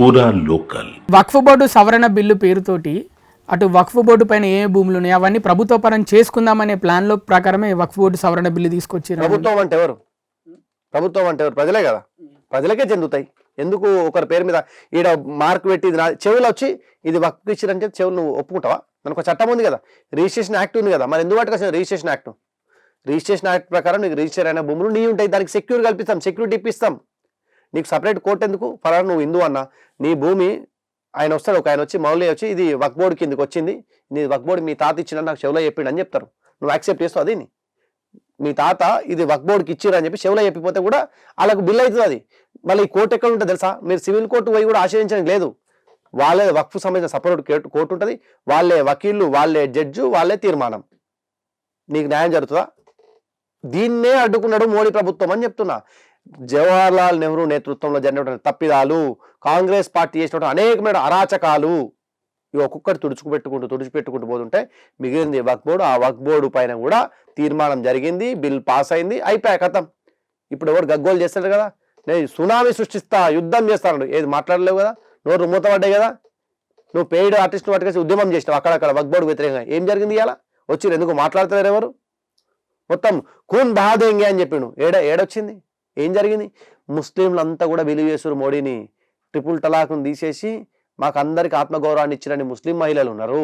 పూరా లోకల్. వక్ఫ్ బోర్డు సవరణ బిల్లు పేరుతోటి అటు వక్ఫ్ బోర్డు పైన ఏ భూములు ఉన్నాయి అవన్నీ ప్రభుత్వ పరం చేసుకుందామనే ప్లాన్ లో ప్రకారమే వక్ఫ్ బోర్డు సవరణ బిల్లు తీసుకొచ్చారు. ప్రభుత్వం అంటే ఎవరు? ప్రభుత్వం అంటే ఎవరు? ప్రజలే కదా, ప్రజలకే చెందుతాయి. ఎందుకు ఒకరి పేరు మీద ఈడ మార్క్ పెట్టి చెవులు వచ్చి ఇది వక్ఫ్ ఇచ్చిరంటే చెవులు నువ్వు ఒప్పుకుంటావా? మనకు చట్టం ఉంది కదా, రిజిస్ట్రేషన్ యాక్ట్ ఉంది కదా, మరి ఎందుకు పట్టుకొచ్చిన రిజిస్ట్రేషన్ యాక్ట్? రిజిస్ట్రేషన్ యాక్ట్ ప్రకారం నీకు రిజిస్టర్ అయిన భూములు నీ ఉంటాయి, దానికి సెక్యూర్ కల్పిస్తాం, సెక్యూరిటీ ఇప్పిస్తాం. నీకు సపరేట్ కోర్టు ఎందుకు? ఫలానా నువ్వు హిందూ అన్న నీ భూమి ఆయన వస్తాడు, ఒక ఆయన వచ్చి మౌలి వచ్చి ఇది వక్ఫ్ బోర్డు కిందకి వచ్చింది, నీ వక్ఫ్ బోర్డు మీ తాత ఇచ్చిన నాకు చెవులో చెప్పిండు అని చెప్తారు. నువ్వు యాక్సెప్ట్ చేస్తావు అది మీ తాత ఇది వక్ఫ్ బోర్డుకి ఇచ్చిరు అని చెప్పి చెవులో చెప్పిపోతే కూడా వాళ్ళకు బిల్ అవుతుంది. అది మళ్ళీ ఈ కోర్టు ఎక్కడ ఉంటుంది తెలుసా? మీరు సివిల్ కోర్టు పోయి కూడా ఆశ్రయించడానికి లేదు. వాళ్ళే వక్ఫ్ సంబంధించిన సపరేట్ కోర్టు ఉంటుంది, వాళ్ళే వకీళ్ళు, వాళ్ళే జడ్జు, వాళ్ళే తీర్మానం. నీకు న్యాయం జరుగుతుందా? దీన్నే అడ్డుకున్నాడు మోడీ ప్రభుత్వం అని చెప్తున్నా. జవహర్లాల్ నెహ్రూ నేతృత్వంలో జరిగినటువంటి తప్పిదాలు, కాంగ్రెస్ పార్టీ చేసినటువంటి అనేకమైన అరాచకాలు ఇవి ఒక్కొక్కటి తుడిచిపెట్టుకుంటూ పోతుంటే మిగిలింది వక్ఫ్ బోర్డు. ఆ వక్ఫ్ బోర్డు పైన కూడా తీర్మానం జరిగింది, బిల్ పాస్ అయింది, అయిపోయా కథం. ఇప్పుడు ఎవరు గగ్గోలు చేస్తారు కదా, నేను సునామీ సృష్టిస్తా, యుద్ధం చేస్తాను, ఏది మాట్లాడలేవు కదా, నోరు మూతపడ్డాయి కదా. నువ్వు పెయిడ్ ఆర్టిస్ట్ పట్టుకేసి ఉద్యమం చేసినావు అక్కడక్కడ వక్ఫ్ బోర్డు వ్యతిరేకంగా. ఏం జరిగింది? ఇలా వచ్చి ఎందుకు మాట్లాడతారు ఎవరు? మొత్తం ఖూన్ బహాదేంగే అని చెప్పిండు. ఏడొచ్చింది? ఏం జరిగింది? ముస్లింలంతా కూడా విలువ చేస్తారు మోడీని. ట్రిపుల్ తలాక్ను తీసేసి మాకు అందరికి ఆత్మగౌరవాన్ని ఇచ్చినని ముస్లిం మహిళలు ఉన్నారు.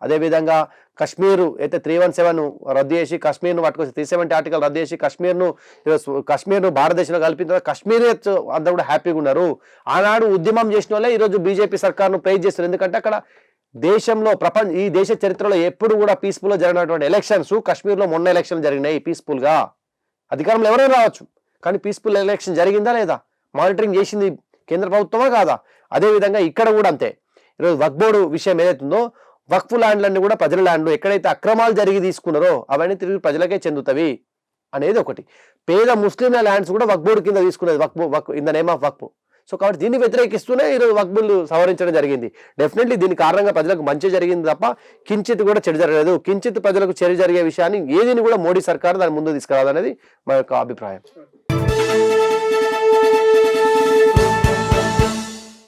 అదేవిధంగా కశ్మీర్ అయితే 317 రద్దు చేసి కశ్మీర్ను పట్టుకొచ్చి 370 ఆర్టికల్ రద్దు చేసి కశ్మీర్ను భారతదేశంలో కలిపిన తర్వాత కశ్మీర్ అంతా కూడా హ్యాపీగా ఉన్నారు. ఆనాడు ఉద్యమం చేసిన వాళ్ళే ఈరోజు బీజేపీ సర్కార్ను ప్రైజ్ చేస్తారు. ఎందుకంటే అక్కడ దేశంలో ఈ దేశ చరిత్రలో ఎప్పుడు కూడా పీస్ఫుల్గా జరిగినటువంటి ఎలక్షన్స్ కాశ్మీర్లో మొన్న ఎలక్షన్ జరిగినాయి పీస్ఫుల్గా. అధికారంలో ఎవరైనా రావచ్చు, కానీ పీస్ఫుల్ ఎలక్షన్ జరిగిందా లేదా? మానిటరింగ్ చేసింది కేంద్ర ప్రభుత్వమా కాదా? అదేవిధంగా ఇక్కడ కూడా అంతే. ఈరోజు వక్ఫ్ బోర్డు విషయం ఏదైతుందో వక్ఫ్ ల్యాండ్లన్నీ కూడా ప్రజల ల్యాండ్లు, ఎక్కడైతే అక్రమాలు జరిగి తీసుకున్నారో అవన్నీ తిరిగి ప్రజలకే చెందుతవి అనేది ఒకటి. పేద ముస్లింల ల్యాండ్స్ కూడా వక్ఫ్ బోర్డు కింద తీసుకునేది, Waqf in the name of Waqf. So కాబట్టి దీన్ని వ్యతిరేకిస్తూనే ఈరోజు వక్ఫ్ బిల్లు సవరించడం జరిగింది. డెఫినెట్లీ దీని కారణంగా ప్రజలకు మంచి జరిగింది తప్ప కించిత్ కూడా చెడు జరగలేదు. కించిత్ ప్రజలకు చెడు జరిగే విషయాన్ని ఏదిని కూడా మోడీ సర్కార్ దాని ముందు తీసుకురావాలనేది మా యొక్క అభిప్రాయం.